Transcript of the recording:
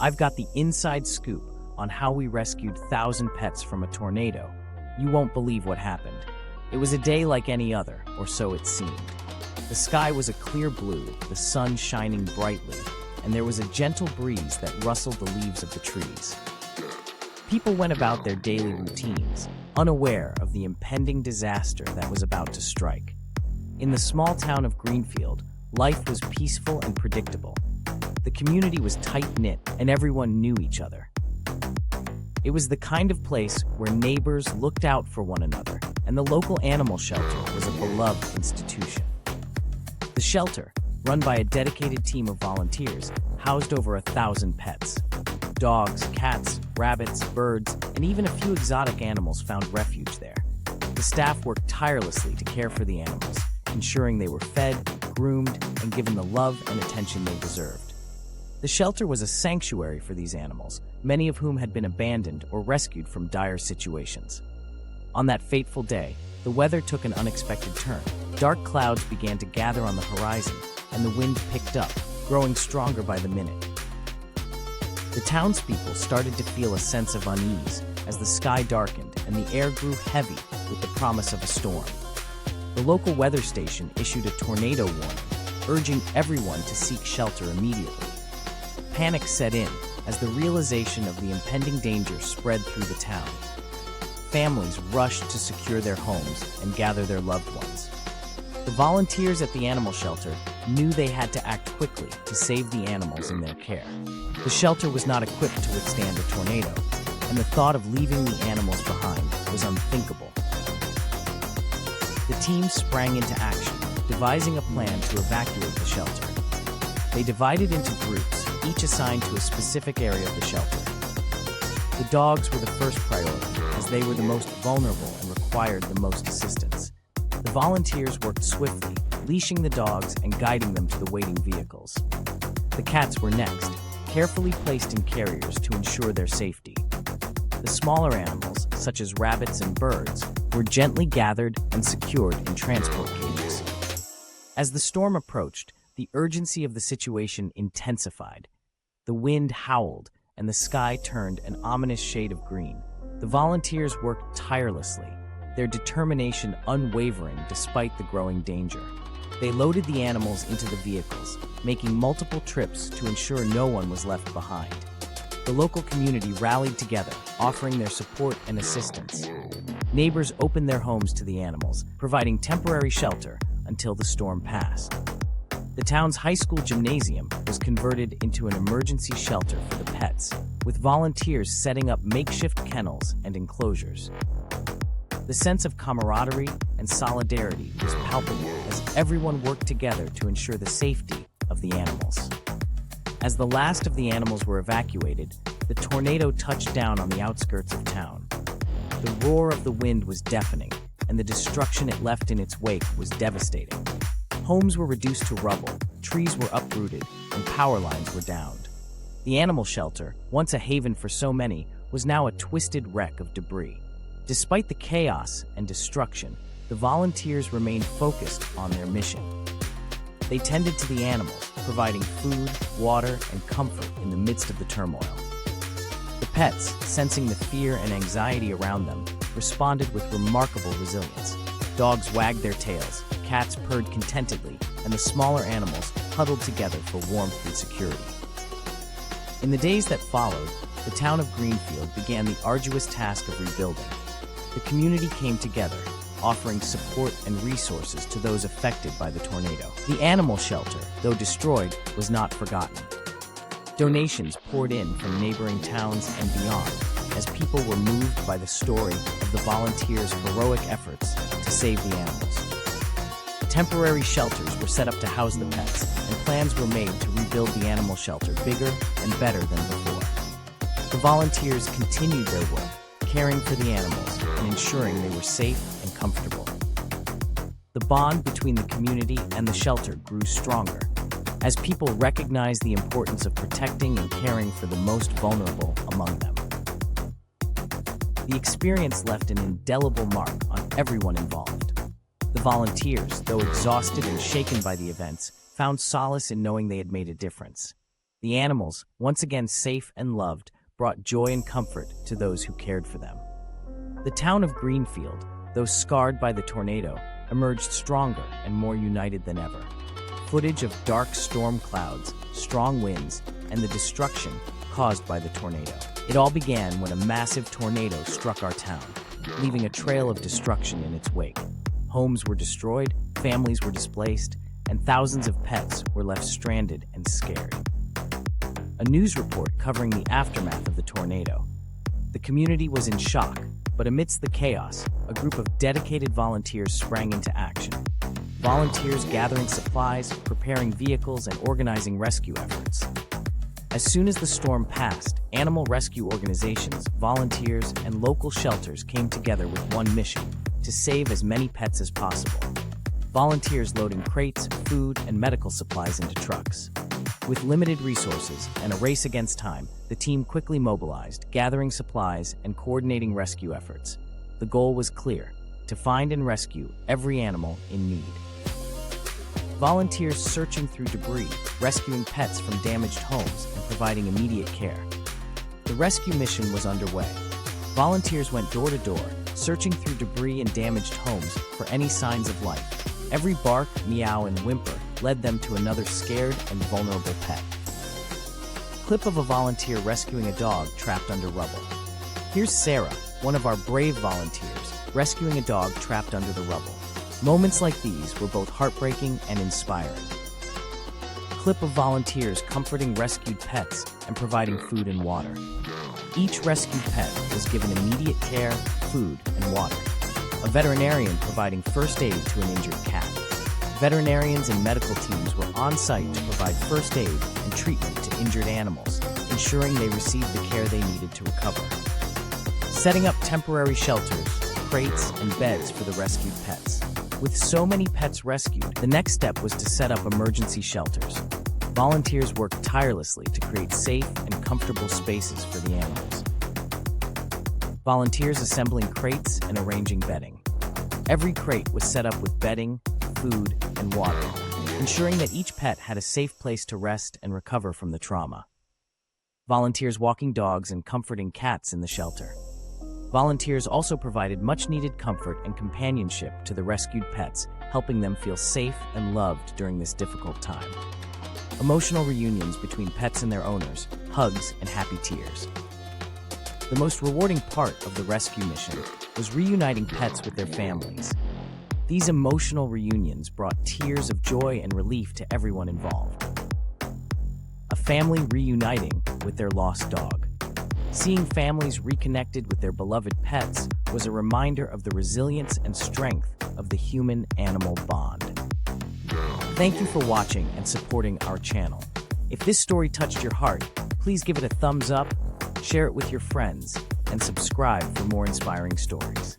I've got the inside scoop on how we rescued 1,000 pets from a tornado. You won't believe what happened. It was a day like any other, or so it seemed. The sky was a clear blue, the sun shining brightly, and there was a gentle breeze that rustled the leaves of the trees. People went about their daily routines, unaware of the impending disaster that was about to strike. In the small town of Greenfield, life was peaceful and predictable. The community was tight-knit, and everyone knew each other. It was the kind of place where neighbors looked out for one another, and the local animal shelter was a beloved institution. The shelter, run by a dedicated team of volunteers, housed over 1,000 pets. Dogs, cats, rabbits, birds, and even a few exotic animals found refuge there. The staff worked tirelessly to care for the animals, ensuring they were fed, groomed, and given the love and attention they deserved. The shelter was a sanctuary for these animals, many of whom had been abandoned or rescued from dire situations. On that fateful day, the weather took an unexpected turn. Dark clouds began to gather on the horizon, and the wind picked up, growing stronger by the minute. The townspeople started to feel a sense of unease as the sky darkened and the air grew heavy with the promise of a storm. The local weather station issued a tornado warning, urging everyone to seek shelter immediately. Panic set in as the realization of the impending danger spread through the town. Families rushed to secure their homes and gather their loved ones. The volunteers at the animal shelter knew they had to act quickly to save the animals in their care. The shelter was not equipped to withstand a tornado, and the thought of leaving the animals behind was unthinkable. The team sprang into action, devising a plan to evacuate the shelter. They divided into groups, each assigned to a specific area of the shelter. The dogs were the first priority, as they were the most vulnerable and required the most assistance. The volunteers worked swiftly, leashing the dogs and guiding them to the waiting vehicles. The cats were next, carefully placed in carriers to ensure their safety. The smaller animals, such as rabbits and birds, were gently gathered and secured in transport cages. As the storm approached, the urgency of the situation intensified. The wind howled, and the sky turned an ominous shade of green. The volunteers worked tirelessly, their determination unwavering despite the growing danger. They loaded the animals into the vehicles, making multiple trips to ensure no one was left behind. The local community rallied together, offering their support and assistance. Neighbors opened their homes to the animals, providing temporary shelter until the storm passed. The town's high school gymnasium was converted into an emergency shelter for the pets, with volunteers setting up makeshift kennels and enclosures. The sense of camaraderie and solidarity was palpable as everyone worked together to ensure the safety of the animals. As the last of the animals were evacuated, the tornado touched down on the outskirts of town. The roar of the wind was deafening, and the destruction it left in its wake was devastating. Homes were reduced to rubble, trees were uprooted, and power lines were downed. The animal shelter, once a haven for so many, was now a twisted wreck of debris. Despite the chaos and destruction, the volunteers remained focused on their mission. They tended to the animals, providing food, water, and comfort in the midst of the turmoil. The pets, sensing the fear and anxiety around them, responded with remarkable resilience. Dogs wagged their tails, cats purred contentedly, and the smaller animals huddled together for warmth and security. In the days that followed, the town of Greenfield began the arduous task of rebuilding. The community came together, offering support and resources to those affected by the tornado. The animal shelter, though destroyed, was not forgotten. Donations poured in from neighboring towns and beyond, as people were moved by the story of the volunteers' heroic efforts to save the animals. Temporary shelters were set up to house the pets, and plans were made to rebuild the animal shelter bigger and better than before. The volunteers continued their work, caring for the animals and ensuring they were safe and comfortable. The bond between the community and the shelter grew stronger, as people recognized the importance of protecting and caring for the most vulnerable among them. The experience left an indelible mark on everyone involved. The volunteers, though exhausted and shaken by the events, found solace in knowing they had made a difference. The animals, once again safe and loved, brought joy and comfort to those who cared for them. The town of Greenfield, though scarred by the tornado, emerged stronger and more united than ever. Footage of dark storm clouds, strong winds, and the destruction caused by the tornado. It all began when a massive tornado struck our town, leaving a trail of destruction in its wake. Homes were destroyed, families were displaced, and thousands of pets were left stranded and scared. A news report covering the aftermath of the tornado. The community was in shock, but amidst the chaos, a group of dedicated volunteers sprang into action. Volunteers gathering supplies, preparing vehicles, and organizing rescue efforts. As soon as the storm passed, animal rescue organizations, volunteers, and local shelters came together with one mission: to save as many pets as possible. Volunteers loading crates, food, and medical supplies into trucks. With limited resources and a race against time, the team quickly mobilized, gathering supplies and coordinating rescue efforts. The goal was clear: to find and rescue every animal in need. Volunteers searching through debris, rescuing pets from damaged homes, and providing immediate care. The rescue mission was underway. Volunteers went door to door, searching through debris and damaged homes for any signs of life. Every bark, meow, and whimper led them to another scared and vulnerable pet. Clip of a volunteer rescuing a dog trapped under rubble. Here's Sarah, one of our brave volunteers, rescuing a dog trapped under the rubble. Moments like these were both heartbreaking and inspiring. Clip of volunteers comforting rescued pets and providing food and water. Each rescued pet was given immediate care, food, and water. A veterinarian providing first aid to an injured cat. Veterinarians and medical teams were on site to provide first aid and treatment to injured animals, ensuring they received the care they needed to recover. Setting up temporary shelters, crates, and beds for the rescued pets. With so many pets rescued, the next step was to set up emergency shelters. Volunteers worked tirelessly to create safe and comfortable spaces for the animals. Volunteers assembling crates and arranging bedding. Every crate was set up with bedding, food, and water, ensuring that each pet had a safe place to rest and recover from the trauma. Volunteers walking dogs and comforting cats in the shelter. Volunteers also provided much-needed comfort and companionship to the rescued pets, helping them feel safe and loved during this difficult time. Emotional reunions between pets and their owners, hugs and happy tears. The most rewarding part of the rescue mission was reuniting pets with their families. These emotional reunions brought tears of joy and relief to everyone involved. A family reuniting with their lost dog. Seeing families reconnected with their beloved pets was a reminder of the resilience and strength of the human-animal bond. Thank you for watching and supporting our channel. If this story touched your heart, please give it a thumbs up, share it with your friends, and subscribe for more inspiring stories.